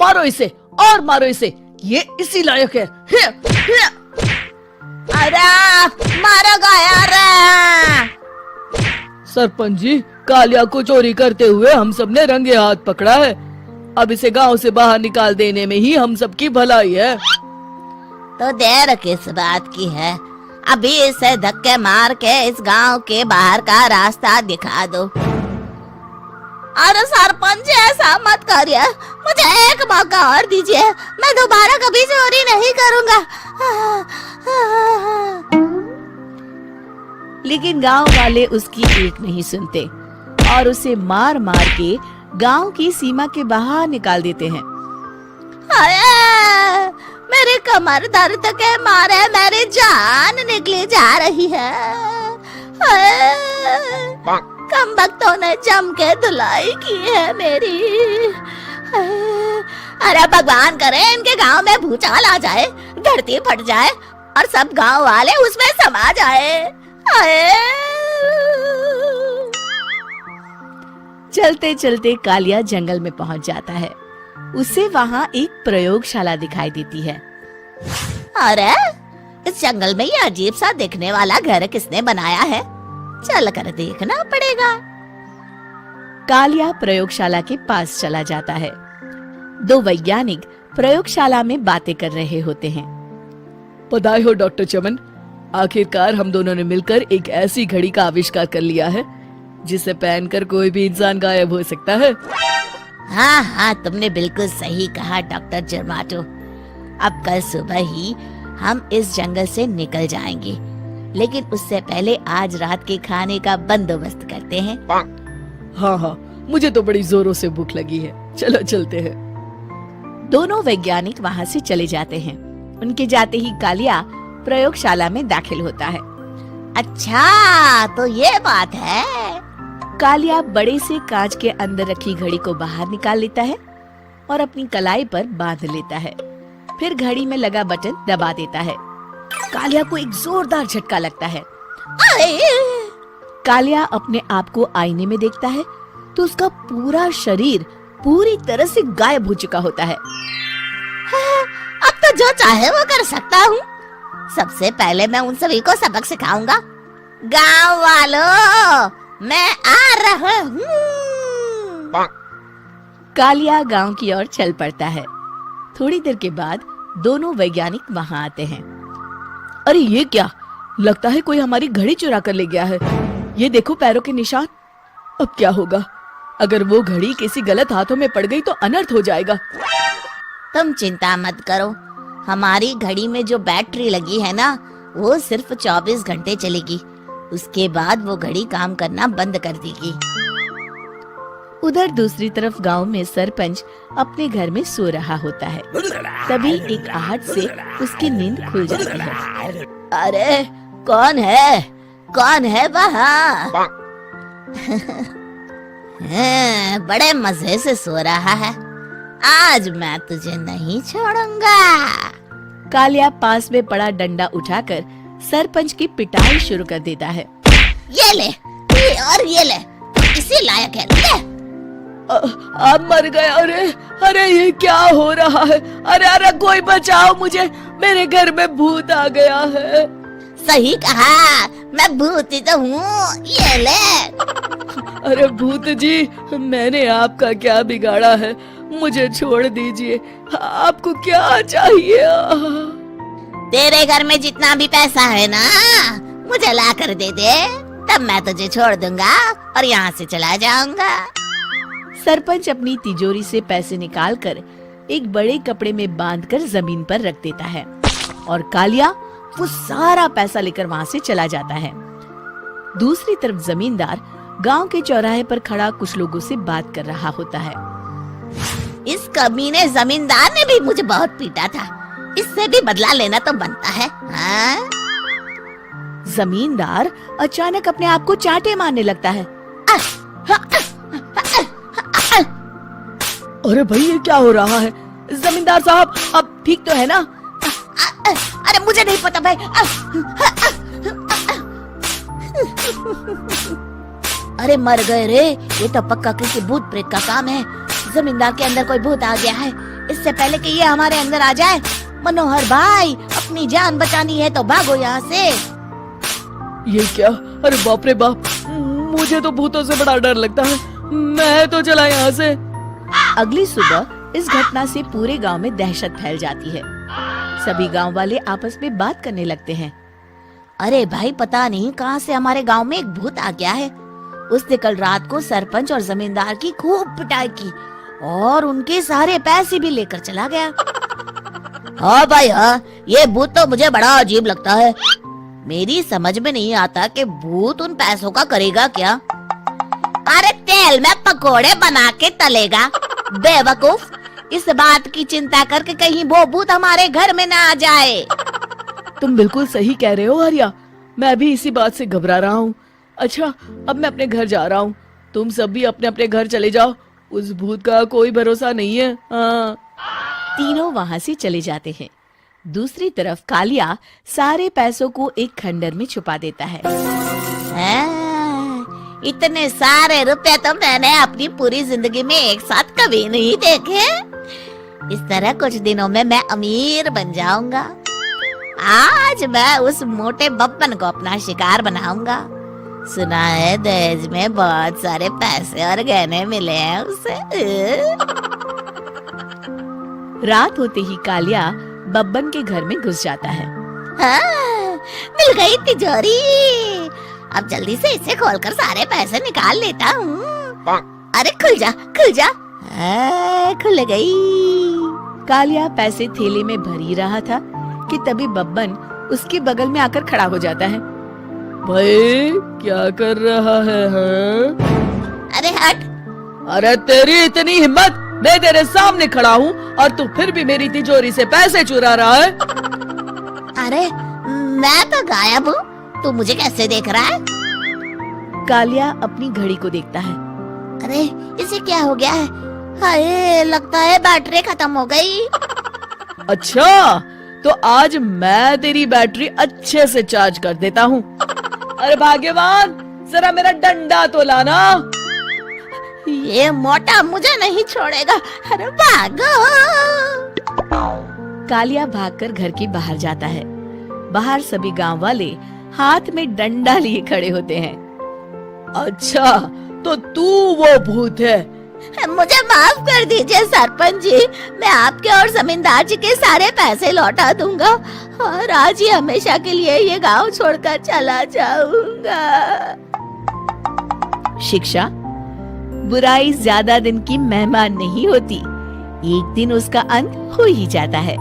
मारो इसे और मारो इसे, ये इसी लायक है। अरे मारो यार। सरपंच जी, कालिया को चोरी करते हुए हम सब ने रंगे हाथ पकड़ा है। अब इसे गांव से बाहर निकाल देने में ही हम सबकी भलाई है। तो देर किस बात की है, अभी इसे धक्के मार के इस गांव के बाहर का रास्ता दिखा दो। अरे सरपंच ऐसा मत करिए, मुझे एक मौका और दीजिए, मैं दोबारा कभी चोरी नहीं करूंगा। लेकिन गांव वाले उसकी एक नहीं सुनते और उसे मार मार के गांव की सीमा के बाहर निकाल देते हैं। मेरी कमर दर्द के मारे मेरी जान निकली जा रही है। कमबख्तों ने जम के धुलाई की है मेरी। अरे भगवान करे इनके गांव में भूचाल आ जाए, धरती फट जाए और सब गांव वाले उसमें समा जाए। चलते चलते कालिया जंगल में पहुंच जाता है। उसे वहाँ एक प्रयोगशाला दिखाई देती है। अरे इस जंगल में ये अजीब सा दिखने वाला घर किसने बनाया है, चल कर देखना पड़ेगा। कालिया प्रयोगशाला के पास चला जाता है। दो वैज्ञानिक प्रयोगशाला में बातें कर रहे होते हैं। बधाई हो डॉक्टर चमन, आखिरकार हम दोनों ने मिलकर एक ऐसी घड़ी का आविष्कार कर लिया है जिसे पहनकर कोई भी इंसान गायब हो सकता है। हाँ हाँ, तुमने बिल्कुल सही कहा डॉक्टर जर्माटो। अब कल सुबह ही हम इस जंगल से निकल जाएंगे, लेकिन उससे पहले आज रात के खाने का बंदोबस्त करते हैं। हाँ हाँ, मुझे तो बड़ी जोरों से भूख लगी है, चलो चलते हैं। दोनों वैज्ञानिक वहाँ से चले जाते हैं। उनके जाते ही कालिया प्रयोगशाला में दाखिल होता है। अच्छा तो ये बात है। कालिया बड़े से कांच के अंदर रखी घड़ी को बाहर निकाल लेता है और अपनी कलाई पर बांध लेता है। फिर घड़ी में लगा बटन दबा देता है। कालिया को एक जोरदार झटका लगता है। कालिया अपने आप को आईने में देखता है तो उसका पूरा शरीर पूरी तरह से गायब हो चुका होता है। अब तो जो चाहे वो कर सकता हूँ। सबसे पहले मैं उन सभी को सबक सिखाऊंगा। गांव वालों, मैं आ रहा हूँ। कालिया गांव की ओर चल पड़ता है। थोड़ी देर के बाद दोनों वैज्ञानिक वहाँ आते हैं। अरे ये क्या, लगता है कोई हमारी घड़ी चुरा कर ले गया है। ये देखो पैरों के निशान। अब क्या होगा, अगर वो घड़ी किसी गलत हाथों में पड़ गई तो अनर्थ हो जाएगा। तुम चिंता मत करो, हमारी घड़ी में जो बैटरी लगी है ना, वो सिर्फ 24 घंटे चलेगी। उसके बाद वो घड़ी काम करना बंद कर देगी। उधर दूसरी तरफ गांव में सरपंच अपने घर में सो रहा होता है। तभी एक आहट से उसकी नींद खुल जाती है। अरे कौन है वहाँ? बड़े मजे से सो रहा है, आज मैं तुझे नहीं छोड़ूंगा। कालिया पास में पड़ा डंडा उठाकर सरपंच की पिटाई शुरू कर देता है। ये ले और ये ले, इसी लायक है, ले। आप मर गए। अरे ये क्या हो रहा है? अरे कोई बचाओ मुझे, मेरे घर में भूत आ गया है। सही कहा, मैं भूत ही तो हूँ, ये ले। अरे भूत जी, मैंने आपका क्या बिगाड़ा है, मुझे छोड़ दीजिए। आपको क्या चाहिए? तेरे घर में जितना भी पैसा है ना, मुझे ला कर दे दे, तब मैं तुझे छोड़ दूंगा और यहाँ से चला जाऊंगा। सरपंच अपनी तिजोरी से पैसे निकालकर एक बड़े कपड़े में बांधकर जमीन पर रख देता है और कालिया वो सारा पैसा लेकर वहाँ से चला जाता है। दूसरी तरफ जमींदार गांव के चौराहे पर खड़ा कुछ लोगों से बात कर रहा होता है। इस कमीने जमींदार ने भी मुझे बहुत पीटा था, इससे भी बदला लेना तो बनता है। हाँ? जमींदार अचानक अपने आप को चांटे मारने लगता है। अरे भाई ये क्या हो रहा है? जमींदार साहब अब ठीक तो है ना? अरे मुझे नहीं पता भाई। अरे मर गए रे, ये तो पक्का किसी भूत प्रेत का काम है। जमींदार के अंदर कोई भूत आ गया है, इससे पहले कि ये हमारे अंदर आ जाए। मनोहर भाई, अपनी जान बचानी है तो भागो यहाँ से। ये क्या? अरे बाप रे बाप, मुझे तो भूतों से बड़ा डर लगता है। मैं तो चला यहाँ से। अगली सुबह इस घटना से पूरे गांव में दहशत फैल जाती है। सभी गांव वाले आपस में बात करने लगते हैं। अरे भाई, पता नहीं कहाँ से हमारे गांव में एक भूत आ गया है। उसने कल रात को सरपंच और जमींदार की खूब पिटाई की और उनके सारे पैसे भी लेकर चला गया। हाँ भाई हाँ, ये भूत तो मुझे बड़ा अजीब लगता है। मेरी समझ में नहीं आता कि भूत उन पैसों का करेगा क्या। अरे तेल में पकोड़े बना के तलेगा, बेवकूफ। इस बात की चिंता करके कहीं वो भूत हमारे घर में ना आ जाए। तुम बिल्कुल सही कह रहे हो आर्या, मैं भी इसी बात से घबरा रहा हूँ। अच्छा, अब मैं अपने घर जा रहा हूँ। तुम सब भी अपने अपने घर चले जाओ, उस भूत का कोई भरोसा नहीं है। हाँ। तीनों वहाँ से चले जाते हैं। दूसरी तरफ कालिया सारे पैसों को एक खंडर में छुपा देता है। इतने सारे रुपए तो मैंने अपनी पूरी जिंदगी में एक साथ कभी नहीं देखे। इस तरह कुछ दिनों में मैं अमीर बन जाऊंगा। आज मैं उस मोटे बब्बन को अपना शिकार बनाऊंगा। सुना है दहेज में बहुत सारे पैसे और गहने मिले हैं उसे। रात होते ही कालिया बब्बन के घर में घुस जाता है। हाँ, मिल गई तिजोरी। अब जल्दी से इसे खोलकर सारे पैसे निकाल लेता हूँ। अरे खुल जा, खुल जा। खुल गई। कालिया पैसे थैले में भर ही रहा था कि तभी बब्बन उसके बगल में आकर खड़ा हो जाता है। भाई क्या कर रहा है? हाँ? अरे हट। अरे तेरी इतनी हिम्मत, मैं तेरे सामने खड़ा हूँ और तू फिर भी मेरी तिजोरी से पैसे चुरा रहा है। अरे मैं तो गायब हूँ, तू मुझे कैसे देख रहा है? कालिया अपनी घड़ी को देखता है। अरे इसे क्या हो गया है? हाय, लगता है बैटरी खत्म हो गई। अच्छा, तो आज मैं तेरी बैटरी अच्छे से चार्ज कर देता हूँ। अरे भाग्यवान, जरा मेरा डंडा तो लाना। ये मोटा मुझे नहीं छोड़ेगा। अरे भागो। कालिया भागकर घर के बाहर जाता है। बाहर सभी गांव वाले हाथ में डंडा लिए खड़े होते हैं। अच्छा, तो तू वो भूत है? मुझे माफ कर दीजिए सरपंच जी, मैं आपके और जमींदार जी के सारे पैसे लौटा दूंगा और आज ही हमेशा के लिए ये गांव छोड़कर चला जाऊंगा। शिक्षा, बुराई ज्यादा दिन की मेहमान नहीं होती, एक दिन उसका अंत हो ही जाता है।